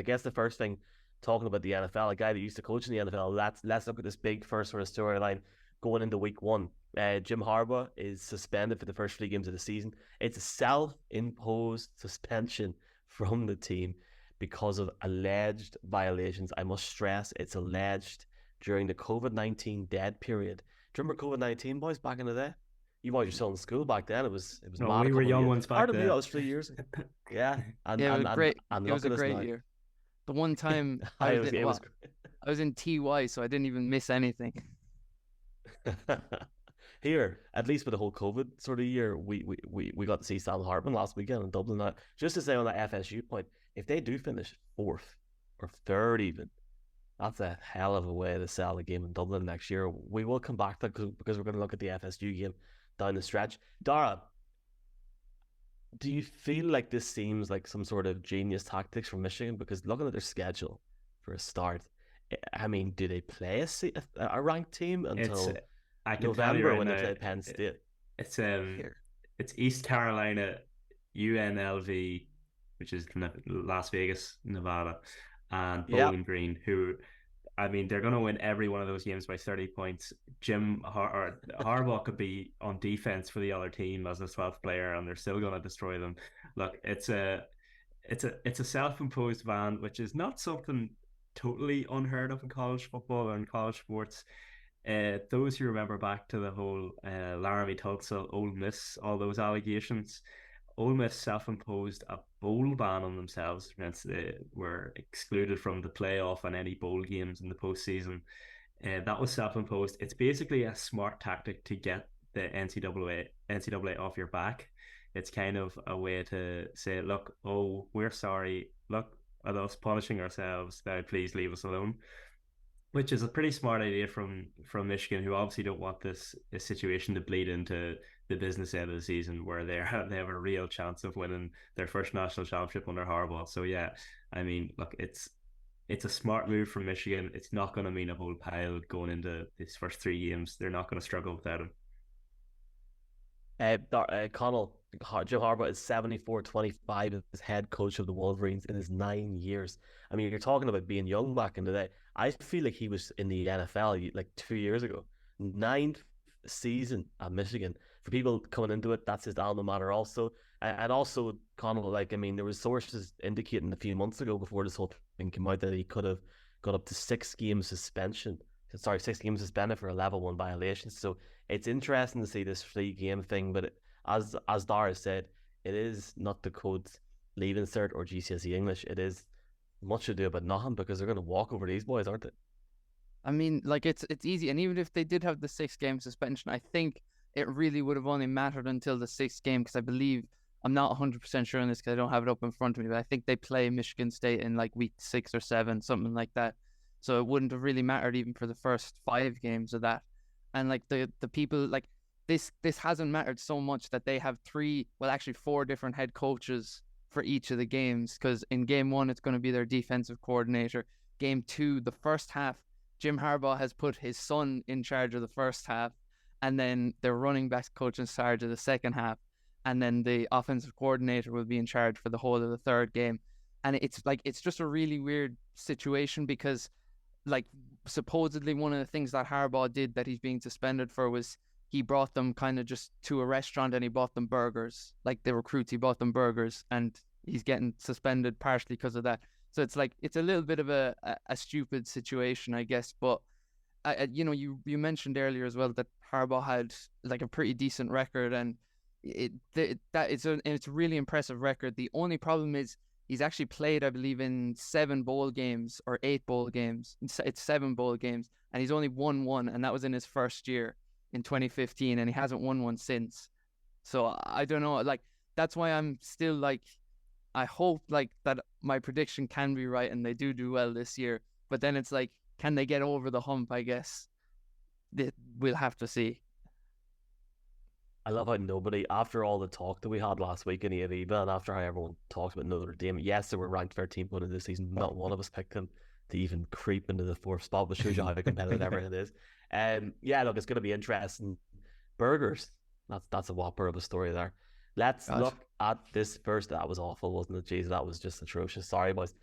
I guess the first thing, talking about the NFL, a guy that used to coach in the NFL, let's look at this big first sort of storyline going into week one. Jim Harbaugh is suspended for the first 3 games of the season. It's a self-imposed suspension from the team because of alleged violations. I must stress it's alleged during the COVID-19 dead period. Do you remember COVID-19, boys, back in the day? You boys were still in school back then. It was No, mad a we were couple of young years. ones back Hard to believe that then. was 3 years ago. Yeah, and Yeah, it was and and great. and It was look a at us great now. year. The one time I was I in, it was well, I was in TY, so I didn't even miss anything. here, at least with the whole COVID sort of year, we got to see Sam Hartman last weekend in Dublin. Just to say on that FSU point, if they do finish fourth or third even, that's a hell of a way to sell a game in Dublin next year. We will come back to that because we're going to look at the FSU game down the stretch. Dara, do you feel like this seems like some sort of genius tactics from Michigan? Because looking at their schedule for a start, I mean, do they play a ranked team It's until I can tell you November right when they now, play Penn State? it's Here. it's East Carolina, UNLV, which is Las Vegas, Nevada, and Yeah, Bowling Green, who I mean, they're going to win every one of those games by 30 points. Harbaugh could be on defense for the other team as a 12th player, and they're still going to destroy them. Look, it's a self-imposed ban, which is not something totally unheard of in college football or in college sports. Those who remember back to the whole Laramie Tunsil, Ole Miss, all those allegations, Ole Miss self-imposed a bowl ban on themselves, since they were excluded from the playoff and any bowl games in the postseason. That was self-imposed. It's basically a smart tactic to get the NCAA off your back. It's kind of a way to say, look, oh, we're sorry. Look at us punishing ourselves. Now, please leave us alone. Which is a pretty smart idea from Michigan, who obviously don't want this situation to bleed into the business end of the season, where they have a real chance of winning their first national championship under Harbaugh. So yeah, I mean, look, it's a smart move from Michigan. It's not going to mean a whole pile going into these first 3 games. They're not going to struggle without him. Connell, Jim Harbaugh is 74-25 as head coach of the Wolverines in his 9 years. I mean, you're talking about being young back in the day. I feel like he was in the NFL like 2 years ago. Ninth season at Michigan. For people coming into it, that's his alma mater also. And also, Connell, like, I mean, there was sources indicating a few months ago before this whole thing came out that he could have got up to 6 game suspension. Sorry, 6 games suspended for a level one violation. So it's interesting to see this 3 game thing, but as Dara said, it is not the code's leaving cert or GCSE English. It is much ado about nothing because they're going to walk over these boys, aren't they? I mean, like it's easy, and even if they did have the 6 game suspension, I think it really would have only mattered until the 6 game, because I believe I'm not 100% sure on this because I don't have it up in front of me, but I think they play Michigan State in like week 6 or 7, something like that. So it wouldn't have really mattered even for the first 5 games of that. And like the people like this hasn't mattered so much that they have three, well actually four different head coaches for each of the games, because in game one it's going to be their defensive coordinator. Game two, the first half, Jim Harbaugh has put his son in charge of the first half, and then their running backs coach in charge of the second half, and then the offensive coordinator will be in charge for the whole of the third game. And it's like it's just a really weird situation because like supposedly one of the things that Harbaugh did that he's being suspended for was he brought them kind of just to a restaurant and he bought them burgers. Like the recruits, he bought them burgers, and he's getting suspended partially because of that. So it's like it's a little bit of a stupid situation, I guess. But you mentioned earlier as well that Harbaugh had like a pretty decent record, and it's a really impressive record. The only problem is he's actually played, I believe, in 7 bowl games or 8 bowl games. It's 7 bowl games, and he's only won one, and that was in his first year in 2015, and he hasn't won one since. So I don't know. Like that's why I'm still like I hope like that my prediction can be right and they do well this year. But then it's like, can they get over the hump? I guess we'll have to see. I love how nobody, after all the talk that we had last week in the Aviva, and after how everyone talked about Notre Dame, yes, they were ranked 13th going into this season. Not one of us picked them to even creep into the fourth spot, which shows you how competitive everything is. Yeah, look, it's going to be interesting. Burgers, that's a whopper of a story there. Let's God. look at this first. That was awful, wasn't it? Jeez, that was just atrocious. Sorry, boys.